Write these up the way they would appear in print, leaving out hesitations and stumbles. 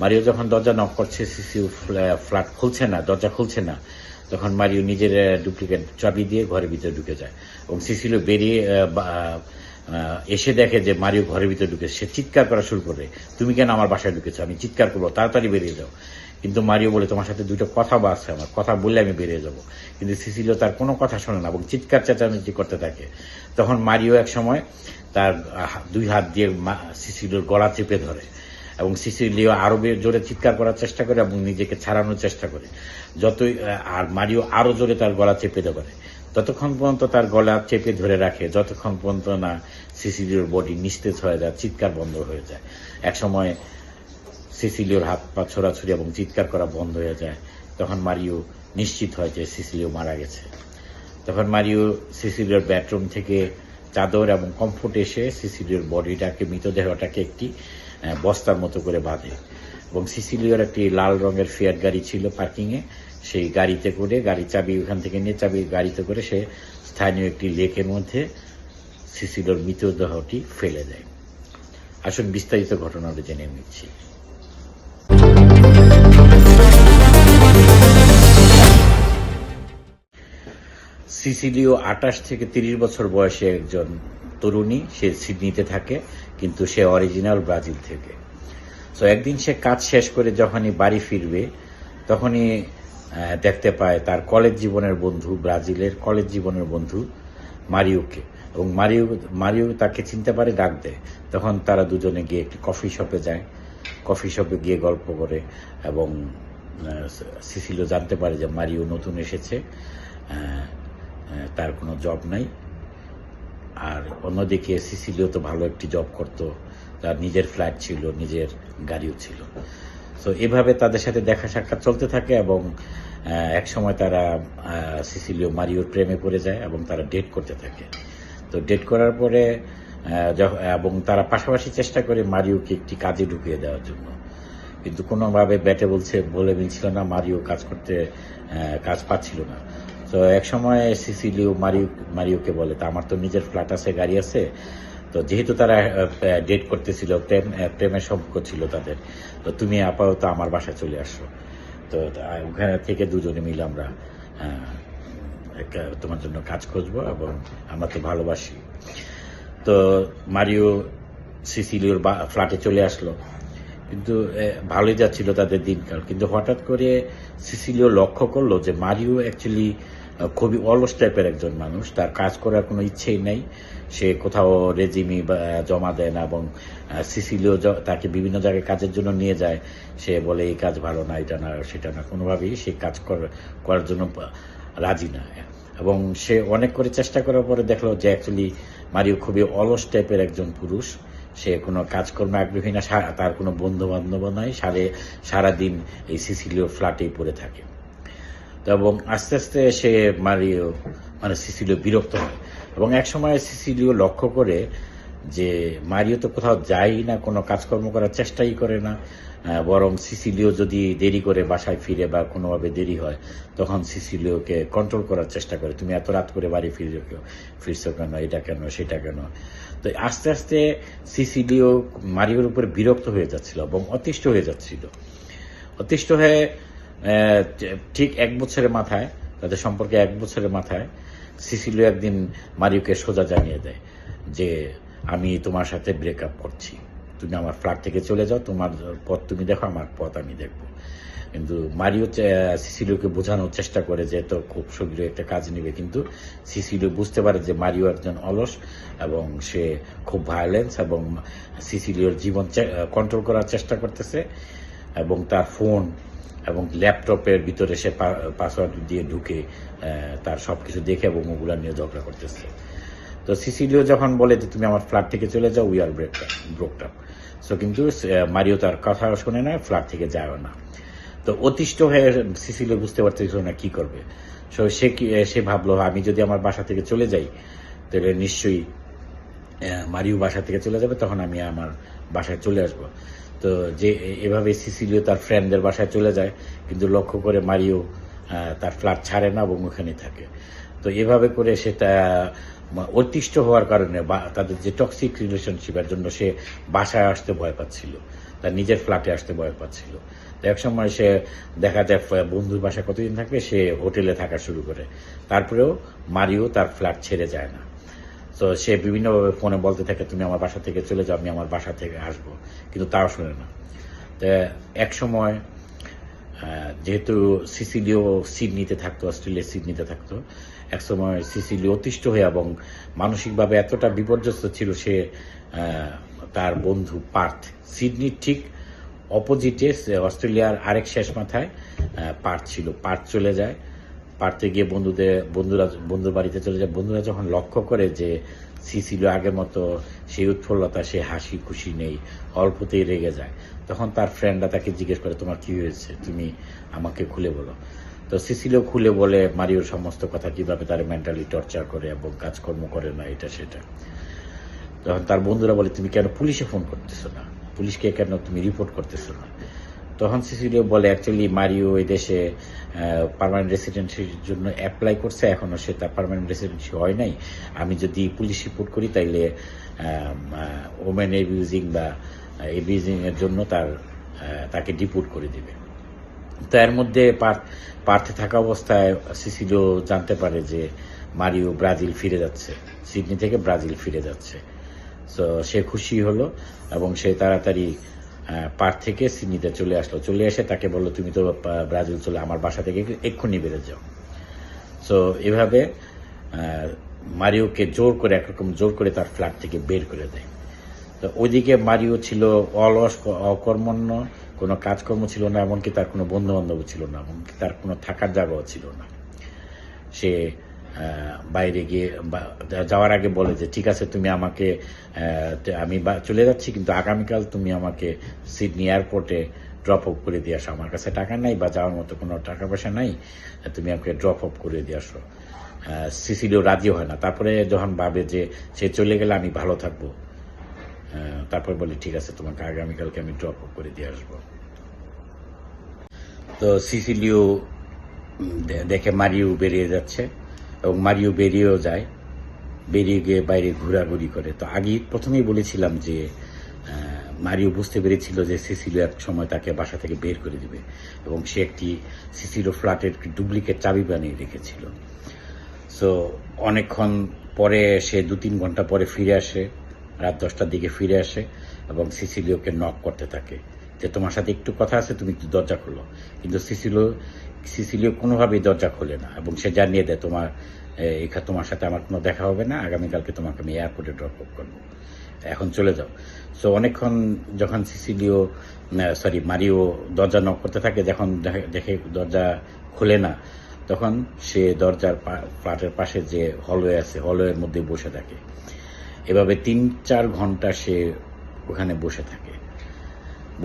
Mario যখন দরজা knock করছে, সিসিলিও ফ্ল্যাট খুলছে না, দরজা খুলছে না, তখন মারিও নিজের ডুপ্লিকেট চাবি দিয়ে ঘরের ভিতরে ঢুকে যায় এবং সিসিলিও বেরিয়ে এসে দেখে যে মারিও ঘরের ভিতরে ঢুকেছে। সে চিৎকার করা শুরু করে, তুমি কেন আমার বাসায় ঢুকেছো, আমি চিৎকার করবো, তাড়াতাড়ি বেরিয়ে যাও। কিন্তু মারিও বলে, তোমার সাথে দুটো কথা আছে, আমার কথা বললে আমি বেরিয়ে যাব। কিন্তু সিসিলিও তার কোনো কথা শোনে না এবং চিৎকার চেঁচামেচি করতে থাকে। তখন মারিও এক সময় তার দুই হাত দিয়ে সিসিলিওর গলা চেপে ধরে এবং সিসিলিও আরো জোরে চিৎকার করার চেষ্টা করে এবং নিজেকে ছাড়ানোর চেষ্টা করে। যতই আর মারিও আরো জোরে তার গলা চেপে ধরে, ততক্ষণ পর্যন্ত তার গলা চেপে ধরে রাখে যতক্ষণ পর্যন্ত না সিসিলিওর বডি নিস্তেজ হয়ে যায়, চিৎকার বন্ধ হয়ে যায়। এক সময় সিসিলিওর হাত পা ছোড়াছুড়ি এবং চিৎকার করা বন্ধ হয়ে যায়। তখন মারিও নিশ্চিত হয় যে সিসিলিও মারা গেছে। তখন মারিও সিসিলিওর বেডরুম থেকে চাদর এবং কমফোর্ট এসে সিসিলিওর বডিটাকে, মৃতদেহটাকে একটি বস্তার মতো করে বাঁধে এবং সিসিলিওর একটি লাল রঙের ফিয়াট গাড়ি ছিল পার্কিংয়ে, সেই গাড়িতে করে, গাড়ি চাবি ওখান থেকে নিয়ে চাবি গাড়িতে করে সে স্থানীয় একটি লেকের মধ্যে সিসিলিওর মৃতদেহটি ফেলে দেয়। আসুন বিস্তারিত ঘটনাটা জেনে নিচ্ছি। সিসিলিও 28 থেকে 30 বছর বয়সে একজন তরুণী। সে সিডনিতে থাকে, কিন্তু সে অরিজিনাল ব্রাজিল থেকে। তো একদিন সে কাজ শেষ করে যখনই বাড়ি ফিরবে, তখনই দেখতে পায় তার কলেজ জীবনের বন্ধু, ব্রাজিলের কলেজ জীবনের বন্ধু মারিওকে। এবং মারিও তাকে চিনতে পারে, ডাক দেয়। তখন তারা দুজনে গিয়ে একটি কফি শপে যায়, কফি শপে গিয়ে গল্প করে এবং সিসিলিও জানতে পারে যে মারিও নতুন এসেছে, তার কোনো জব নাই। আর অন্যদিকে সিসিলিও তো ভালো একটি জব করত, তার নিজের ফ্ল্যাট ছিল, নিজের গাড়িও ছিল। তো এভাবে তাদের সাথে দেখা সাক্ষাৎ চলতে থাকে এবং এক সময় তারা সিসিলিও মারিওর প্রেমে পড়ে যায় এবং তারা ডেট করতে থাকে। তো ডেট করার পরে এবং তারা পাশাপাশি চেষ্টা করে মারিওকে একটি কাজে ঢুকিয়ে দেওয়ার জন্য, কিন্তু কোনোভাবে বলে মিলছিল না, মারিও কাজ পাচ্ছিল না। তো এক সময় সিসিলিও মারিওকে বলে, তা আমার তো নিজের ফ্ল্যাট আছে, গাড়ি আছে, তো যেহেতু তারা ডেট করতেছিল, প্রেমের সম্পর্ক ছিল তাদের, তো তুমি আপাতত আমার বাসায় চলে আসো। তো ওখানে থেকে দুজনে মিলে আমরা তোমার জন্য কাজ খুঁজবো এবং আমরা তো ভালোবাসি। তো মারিও সিসিলিওর ফ্ল্যাটে চলে আসলো, কিন্তু ভালোই যাচ্ছিল তাদের দিনকাল। কিন্তু হঠাৎ করে সিসিলিও লক্ষ্য করলো যে মারিও অ্যাকচুয়ালি খুবই অলস টাইপের একজন মানুষ, তার কাজ করার কোনো ইচ্ছেই নেই, সে কোথাও রেজিমি জমা দেয় না এবং সিসিলিও তাকে বিভিন্ন জায়গায় কাজের জন্য নিয়ে যায়, সে বলে এই কাজ ভালো না, এটা না সেটা না, কোনোভাবেই সে কাজ করার জন্য রাজি না। এবং সে অনেক করে চেষ্টা করার পরে দেখলো যে অ্যাকচুয়ালি মারিও খুবই অলস টাইপের একজন পুরুষ, সে কোনো কাজকর্মে আগ্রহী না, তার কোনো বন্ধু বান্ধব নাই, সারাদিন এই সিসিলিও ফ্ল্যাটেই পড়ে থাকে। এবং আস্তে আস্তে সে সিসিলিও বিরক্ত হয় এবং একসময় সিসিলিও লক্ষ্য করে যে মারিও তো কোথাও যায় না, কোনো কাজকর্ম করার চেষ্টাই করে না, বরং সিসিলিও যদি দেরি করে বাসায় ফিরে বা কোনোভাবে দেরি হয়, তখন সিসিলিওকে কন্ট্রোল করার চেষ্টা করে, তুমি এত রাত করে বাড়ি ফিরছো কেন, এটা কেন সেটা কেন। তো আস্তে আস্তে সিসিলিও মারিওর উপরে বিরক্ত হয়ে যাচ্ছিল এবং অতিষ্ঠ হয়ে যাচ্ছিল। অতিষ্ঠ হয়ে ঠিক 1 বছরের মাথায়, তাদের সম্পর্কে 1 বছরের মাথায়, সিসিলিও একদিন মারিওকে সোজা জানিয়ে দেয় যে আমি তোমার সাথে ব্রেকআপ করছি, তুমি আমার ফ্ল্যাট থেকে চলে যাও, তোমার পথ তুমি দেখো, আমার পথ আমি দেখবো। কিন্তু মারিও সিসিলিওকে বোঝানোর চেষ্টা করে যে তো খুব শীঘ্রই একটা কাজ নেবে, কিন্তু সিসিলিও বুঝতে পারে যে মারিও একজন অলস এবং সে খুব ভায়োলেন্স এবং সিসিলিওর জীবন কন্ট্রোল করার চেষ্টা করতেছে এবং তার ফোন এবং ল্যাপটপের ভিতরে সে পাসওয়ার্ড দিয়ে ঢুকে তার সবকিছু দেখে এবং ওগুলা নিয়ে ঝগড়া করতেছে। তো সিসিলিও যখন বলে যে তুমি আমার ফ্ল্যাট থেকে চলে যাও, উই আর ব্রোকড আপ। সো কিন্তু মারিও তার কথা শোনে না, ফ্ল্যাট থেকে যায়ও না। তো অতিষ্ঠ হয়ে সিসিলিও বুঝতে পারতেছিল না কি করবে। সো সে ভাবলো, আমি যদি আমার বাসা থেকে চলে যাই তাহলে নিশ্চয়ই মারিও বাসা থেকে চলে যাবে, তখন আমি আমার বাসায় চলে আসব। তো যে এভাবে সিসিলিও তার ফ্রেন্ডদের বাসায় চলে যায়, কিন্তু লক্ষ্য করে মারিও তার ফ্ল্যাট ছাড়ে না এবং ওখানে থাকে। তো এভাবে করে সেটা অতিষ্ঠ হওয়ার কারণে বা তাদের যে টক্সিক রিলেশনশিপের জন্য সে বাসায় আসতে ভয় পাচ্ছিল। তো তার নিজের ফ্ল্যাটে আসতে ভয় পাচ্ছিল। তো এক সময় সে দেখা যায় বন্ধুর বাসায় কতদিন থাকবে, সে হোটেলে থাকা শুরু করে। তারপরেও মারিও তার ফ্ল্যাট ছেড়ে যায় না। তো সে বিভিন্নভাবে ফোনে বলতে থাকে, তুমি আমার বাসা থেকে চলে যাও, আমি আমার বাসা থেকে আসবো, কিন্তু তাও শুনে না। তো এক সময় যেহেতু সিসিলিও সিডনিতে থাকতো, অস্ট্রেলিয়ার সিডনিতে থাকতো, এক সময় সিসিলিও অতিষ্ঠ হয়ে এবং মানসিকভাবে এতটা বিপর্যস্ত ছিল, সে তার বন্ধু পার্থ, সিডনির ঠিক অপোজিটে অস্ট্রেলিয়ার আরেক শেষ মাথায় পার্থ ছিল, পার্থ চলে যায়। পার্থে গিয়ে বন্ধুর বাড়িতে চলে যায়। বন্ধুরা যখন লক্ষ্য করে যে সিসিলিও আগের মতো সেই উৎফুল্লতা, সে হাসি খুশি নেই, অল্পতেই রেগে যায়, তখন তার ফ্রেন্ডরা তাকে জিজ্ঞেস করে, তোমার কি হয়েছে, তুমি আমাকে খুলে বলো। তো সিসিলিও খুলে বলে মারিওর সমস্ত কথা, কিভাবে তার মেন্টালি টর্চার করে এবং কাজকর্ম করে না, এটা সেটা। তখন তার বন্ধুরা বলে, তুমি কেন পুলিশে ফোন করতেছো না, পুলিশকে কেন তুমি রিপোর্ট করতেছো না। তখন সিসিলিও বলে, অ্যাকচুয়ালি মারিও এই দেশে পার্মানেন্ট রেসিডেন্সির জন্য অ্যাপ্লাই করছে, এখনও সে তার পার্মানেন্ট রেসিডেন্সি হয় নাই। আমি যদি পুলিশ রিপোর্ট করি তাইলে ওমেন এবিউজিং বা এবিউজিং এর জন্য তাকে ডিপোর্ট করে দিবে। তো এর মধ্যে পার্থে থাকা অবস্থায় সিসিলিও জানতে পারে যে মারিও ব্রাজিল ফিরে যাচ্ছে, সিডনি থেকে ব্রাজিল ফিরে যাচ্ছে। তো সে খুশি হলো এবং সে তাড়াতাড়ি পার্থ থেকে সিডনিতে চলে আসলো। চলে এসে তাকে বললো, তুমি তো ব্রাজিল চলে, আমার বাসা থেকে এক্ষুনি বেড়ে যাও। তো এভাবে মারিওকে একরকম জোর করে তার ফ্ল্যাট থেকে বের করে দেয়। তো ওইদিকে মারিও ছিল অলস, অকর্মণ্য, কোনো কাজকর্ম ছিল না, এমনকি তার কোনো বন্ধু বান্ধব ছিল না, এমনকি তার কোনো থাকার জায়গাও ছিল না। সে বাইরে গিয়ে যাওয়ার আগে বলে যে, ঠিক আছে, তুমি আমাকে, আমি চলে যাচ্ছি, কিন্তু আগামীকাল তুমি আমাকে সিডনি এয়ারপোর্টে ড্রপ অফ করে দিয়ে আসো, আমার কাছে টাকা নাই বা যাওয়ার মতো কোনো টাকা পয়সা নাই, তুমি আমাকে ড্রপ অফ করে দিয়ে আসো। সিসিলিও রাজি হয় না। তারপরে যখন ভাবে যে সে চলে গেলে আমি ভালো থাকবো, তারপর বলি, ঠিক আছে, তোমাকে আগামীকালকে আমি ড্রপ অফ করে দিয়ে আসবো। তো সিসিলিও দেখে মারিও বেরিয়ে যাচ্ছে এবং মারিও বেরিয়েও যায়, বেরিয়ে গিয়ে বাইরে ঘোরাঘুরি করে। তো প্রথমেই বলেছিলাম যে মারিও বুঝতে পেরেছিল যে সিসিলিও এক সময় তাকে বাসা থেকে বের করে দিবে এবং সে একটি সিসিলিও ফ্ল্যাটের ডুপ্লিকেট চাবি বানিয়ে রেখেছিল। সো অনেকক্ষণ পরে সে 2-3 ঘন্টা পরে ফিরে আসে, রাত 10টার দিকে ফিরে আসে এবং সিসিলিওকে নক করতে থাকে যে, তোমার সাথে একটু কথা আছে, তুমি একটু দরজা খোলো। কিন্তু সিসিলিও কোনোভাবেই দরজা খোলে না এবং সে জানিয়ে দেয়, তোমার সাথে আমার কোনো দেখা হবে না, আগামীকালকে তোমাকে আমি এয়ারপোর্টে ড্রপ অফ করবো, এখন চলে যাও। সো অনেকক্ষণ যখন মারিও দরজা নক করতে থাকে, যখন দেখে দরজা খোলে না, তখন সে ফ্ল্যাটের পাশে যে হলওয়ে আছে, হলওয়ের মধ্যে বসে থাকে। এভাবে 3-4 ঘন্টা সে ওখানে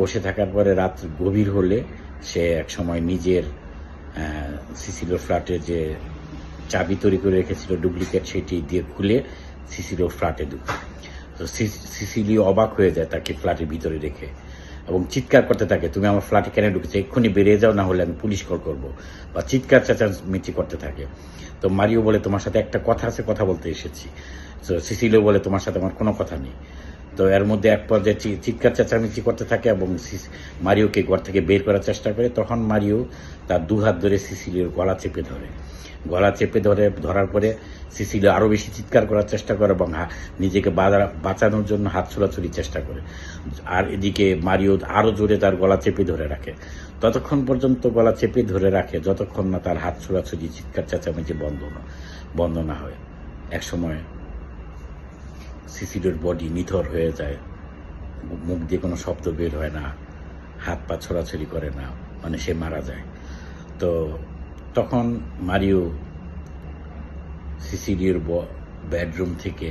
বসে থাকার পরে রাত গভীর হলে সে এক সময় নিজের সিসিলিও ফ্ল্যাটে যে চাবি তৈরি করে রেখেছিল ডুপ্লিকেট, সেটি দিয়ে খুলে সিসিলিও ফ্ল্যাটে ঢুকে। তো সিসিলিও অবাক হয়ে যায় তাকে ফ্ল্যাটের ভিতরে রেখে এবং চিৎকার করতে থাকে, তুমি আমার ফ্ল্যাটে কেন ঢুকেছো, এক্ষুনি বেরিয়ে যাও, না হলে আমি পুলিশ কল করবো, বা চিৎকার চেঁচামেচি করতে থাকে। তো মারিও বলে, তোমার সাথে একটা কথা আছে, কথা বলতে এসেছি। তো সিসিলিও বলে, তোমার সাথে আমার কোনো কথা নেই। তো এর মধ্যে এক পর্যায়ে চিৎকার চেঁচামেচি করতে থাকে এবং মারিওকে ঘর থেকে বের করার চেষ্টা করে। তখন মারিও তার 2 হাত ধরে সিসিলিওর গলা চেপে ধরার পরে সিসিলিও আরও বেশি চিৎকার করার চেষ্টা করে এবং নিজেকে বাঁচানোর জন্য হাত ছোড়াছুড়ির চেষ্টা করে। আর এদিকে মারিও আরও জোরে তার গলা চেপে ধরে রাখে, ততক্ষণ পর্যন্ত গলা চেপে ধরে রাখে যতক্ষণ না তার হাত ছোড়াছুড়ি, চিৎকার চেঁচামেচি বন্ধ না হয়। একসময় সিসিলিওর বডি নিথর হয়ে যায়, মুখ দিয়ে কোনো শব্দ বের হয় না, হাত পা ছোড়াছুড়ি করে না, মানে সে মারা যায়। তো তখন মারিও সিসিলিওর বেডরুম থেকে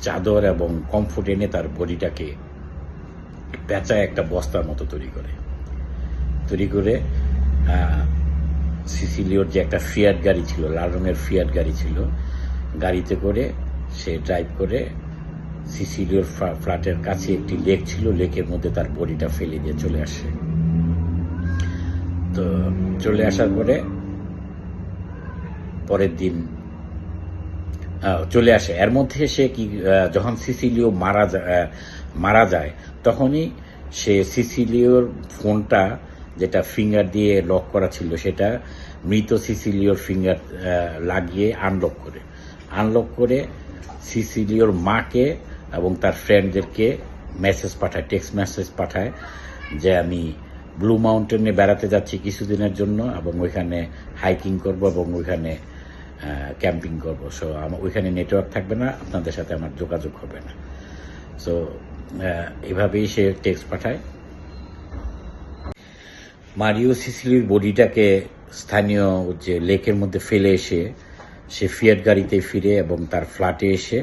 চাদর এবং কমফোর্ট এনে তার বডিটাকে পেঁচায় একটা বস্তার মতো তৈরি করে সিসিলিওর যে একটা ফিয়াট গাড়ি ছিল, লাল রঙের ফিয়াট গাড়ি ছিল, গাড়িতে করে সে ড্রাইভ করে সিসিলিওর ফ্ল্যাটের কাছে একটি লেক ছিল, লেকের মধ্যে তার বডিটা ফেলে দিয়ে চলে আসে। তো চলে আসার পরে পরের দিন চলে আসে। এর মধ্যে সে যখন সিসিলিও মারা যায় তখনই সে সিসিলিওর ফোনটা যেটা ফিঙ্গার দিয়ে লক করা ছিল সেটা মৃত সিসিলিওর ফিঙ্গার লাগিয়ে আনলক করে সিসিলিওর মাকে এবং তার ফ্রেন্ডদেরকে মেসেজ পাঠায়, টেক্সট মেসেজ পাঠায় যে আমি ব্লু মাউন্টেনে বেড়াতে যাচ্ছি কিছুদিনের জন্য এবং ওইখানে হাইকিং করব এবং ওইখানে ক্যাম্পিং করব। সো ওইখানে নেটওয়ার্ক থাকবে না, আপনাদের সাথে আমার যোগাযোগ হবে না। সো এভাবেই সে টেক্সট পাঠায়। মারিও সিসিলির বডিটাকে স্থানীয় যে লেকের মধ্যে ফেলে এসে সে ফিয়াট গাড়িতে ফিরে এবং তার ফ্ল্যাটে এসে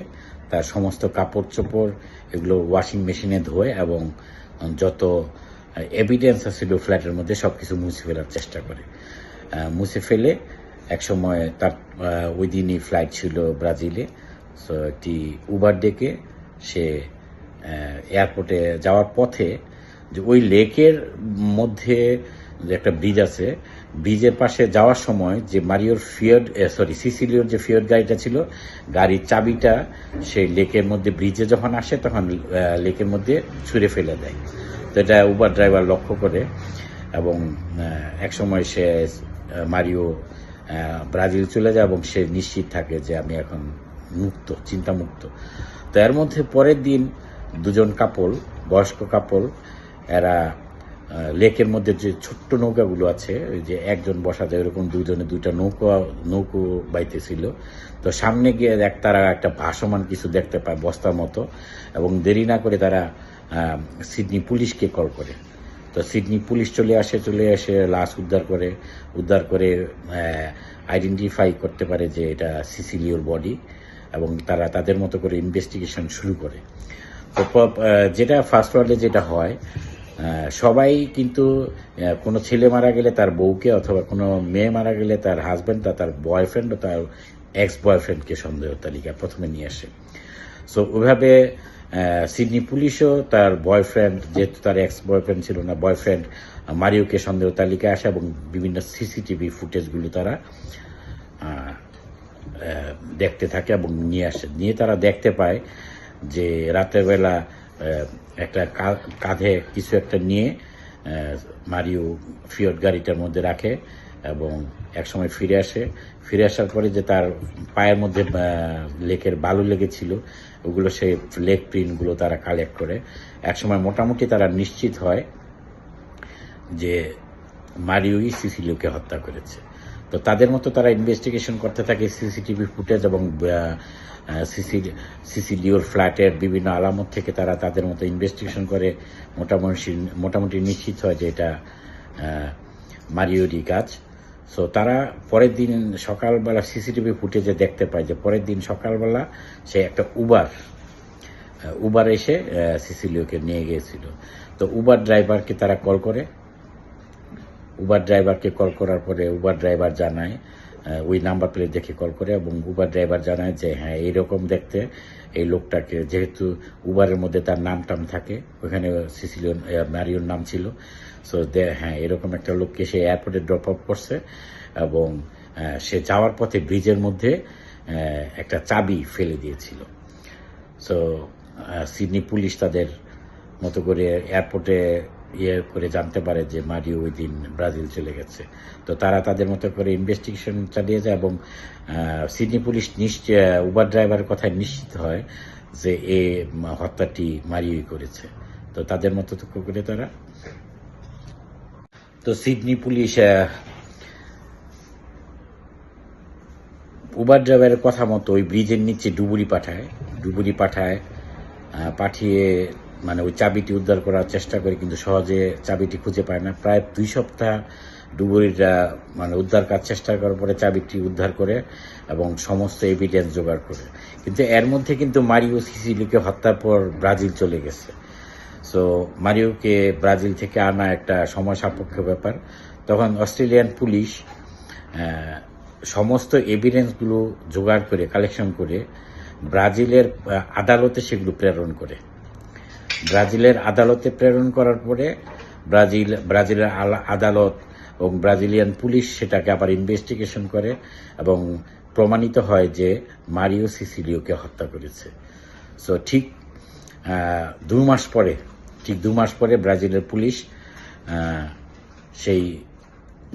তার সমস্ত কাপড় চোপড় এগুলো ওয়াশিং মেশিনে ধোয় এবং যত এভিডেন্স ছিল ফ্ল্যাটের মধ্যে সব কিছু মুছে ফেলার চেষ্টা করে। মুছে ফেলে একসময় তার ওই দিনই ফ্লাইট ছিল ব্রাজিলে। সো একটি উবার ডেকে সে এয়ারপোর্টে যাওয়ার পথে যে ওই লেকের মধ্যে যে একটা ব্রিজ আছে, ব্রিজের পাশে যাওয়ার সময় যে মারিওর সিসিলিওর যে ফিয়াট গাড়িটা ছিল, গাড়ির চাবিটা সেই লেকের মধ্যে ব্রিজে যখন আসে তখন লেকের মধ্যে ছুঁড়ে ফেলে দেয়। তো এটা উবার ড্রাইভার লক্ষ্য করে এবং একসময় সে মারিও ব্রাজিল চলে যায় এবং সে নিশ্চিত থাকে যে আমি এখন মুক্ত, চিন্তামুক্ত। তো এর মধ্যে পরের দিন দুজন বয়স্ক কাপল এরা লেকের মধ্যে যে ছোট্ট নৌকাগুলো আছে, ওই যে একজন বসা যায় এরকম দুজনে দুইটা নৌকো বাইতেছিল। তো সামনে গিয়ে তারা একটা ভাসমান কিছু দেখতে পায় বস্তার মতো এবং দেরি না করে তারা সিডনি পুলিশকে কল করে। তো সিডনি পুলিশ চলে এসে লাশ উদ্ধার করে আইডেন্টিফাই করতে পারে যে এটা সিসিলিওর বডি এবং তারা তাদের মতো করে ইনভেস্টিগেশন শুরু করে। তো যেটা ফার্স্ট ওয়ার্ল্ডে যেটা হয়, সবাই কিন্তু কোনো ছেলে মারা গেলে তার বউকে অথবা কোনো মেয়ে মারা গেলে তার হাজব্যান্ড বা তার বয়ফ্রেন্ড বা তার এক্স বয়ফ্রেন্ডকে সন্দেহ তালিকা প্রথমে নিয়ে আসে। সো ওইভাবে সিডনি পুলিশও তার বয়ফ্রেন্ড, যেহেতু তার এক্স বয়ফ্রেন্ড ছিল না, বয়ফ্রেন্ড মারিওকে সন্দেহ তালিকায় আসে এবং বিভিন্ন সিসিটিভি ফুটেজগুলো তারা দেখতে থাকে এবং নিয়ে তারা দেখতে পায় যে রাতের বেলা একটা কাঁধে কিছু একটা নিয়ে মারিও ফিয়াট গাড়িটার মধ্যে রাখে এবং একসময় ফিরে আসার পরে যে তার পায়ের মধ্যে লেকের বালু লেগেছিল ওগুলো সেই লেগ প্রিন্টগুলো তারা কালেক্ট করে একসময় মোটামুটি তারা নিশ্চিত হয় যে মারিওই সিসিলিওকে হত্যা করেছে। তো তাদের মতো তারা ইনভেস্টিগেশন করতে থাকে সিসিটিভি ফুটেজ এবং সিসিলিওর ফ্ল্যাটের বিভিন্ন আলামত থেকে তারা তাদের মতো ইনভেস্টিগেশন করে মোটামুটি নিশ্চিত হয় যে এটা মারিওরই কাজ। সো তারা পরের দিন সকালবেলা সিসিটিভি ফুটেজে দেখতে পায় যে পরের দিন সকালবেলা সে একটা উবার এসে সিসিলিওকে নিয়ে গিয়েছিল। তো উবার ড্রাইভারকে তারা কল করার পরে উবার ড্রাইভার জানায়, ওই নাম্বার প্লেট দেখে কল করে এবং উবার ড্রাইভার জানায় যে হ্যাঁ এইরকম দেখতে এই লোকটাকে, যেহেতু উবারের মধ্যে তার নাম থাকে, ওখানে মারিওর নাম ছিল। সো হ্যাঁ এরকম একটা লোককে সে এয়ারপোর্টে ড্রপ অফ করছে এবং সে যাওয়ার পথে ব্রিজের মধ্যে একটা চাবি ফেলে দিয়েছিল। সো সিডনি পুলিশ তাদের মতো করে এয়ারপোর্টে করে জানতে পারে যে মারিও ওই দিন ব্রাজিল চলে গেছে। তো তারা তাদের মতো করে ইনভেস্টিগেশন চালিয়ে যায় এবং সিডনি পুলিশ উবার ড্রাইভারের কথায় নিশ্চিত হয় যে এ হত্যাটি মারিওই করেছে। তো তাদের মতো করে তারা সিডনি পুলিশ উবার ড্রাইভারের কথা মতো ওই ব্রিজের নিচে ডুবুরি পাঠিয়ে মানে ওই চাবিটি উদ্ধার করার চেষ্টা করে, কিন্তু সহজে চাবিটি খুঁজে পায় না। প্রায় 2 সপ্তাহ ডুবুরিটা মানে উদ্ধার কাজ চেষ্টা করার পরে চাবিটি উদ্ধার করে এবং সমস্ত এভিডেন্স জোগাড় করে। কিন্তু এর মধ্যে কিন্তু মারিও সিসিলিওকে হত্যার পর ব্রাজিল চলে গেছে। সো মারিওকে ব্রাজিল থেকে আনা একটা সময় সাপেক্ষ ব্যাপার। তখন অস্ট্রেলিয়ান পুলিশ সমস্ত এভিডেন্সগুলো জোগাড় করে কালেকশন করে ব্রাজিলের আদালতে সেগুলো প্রেরণ করে। ব্রাজিলের আদালতে প্রেরণ করার পরে ব্রাজিলের আদালত এবং ব্রাজিলিয়ান পুলিশ সেটাকে আবার ইনভেস্টিগেশন করে এবং প্রমাণিত হয় যে মারিও সিসিলিওকে হত্যা করেছে। সো ঠিক 2 মাস পরে, ঠিক 2 মাস পরে ব্রাজিলের পুলিশ সেই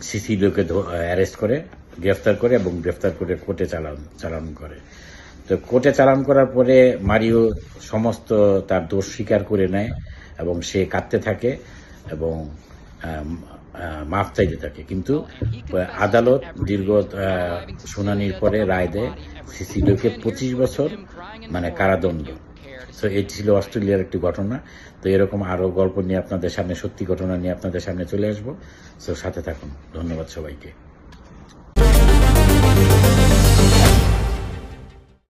সিসিলিওকে অ্যারেস্ট করে, গ্রেফতার করে এবং গ্রেফতার করে কোর্টে চালান করে। তো কোর্টে চালান করার পরে মারিও সমস্ত তার দোষ স্বীকার করে নেয় এবং সে কাঁদতে থাকে এবং মাফ চাইতে থাকে। কিন্তু আদালত দীর্ঘ শুনানির পরে রায় দেয় সিসিলিওকে 25 বছর কারাদণ্ড। তো এটি ছিল অস্ট্রেলিয়ার একটি ঘটনা। তো এরকম আরও গল্প নিয়ে আপনাদের সামনে, সত্যি ঘটনা নিয়ে আপনাদের সামনে চলে আসবো। তো সাথে থাকুন। ধন্যবাদ সবাইকে।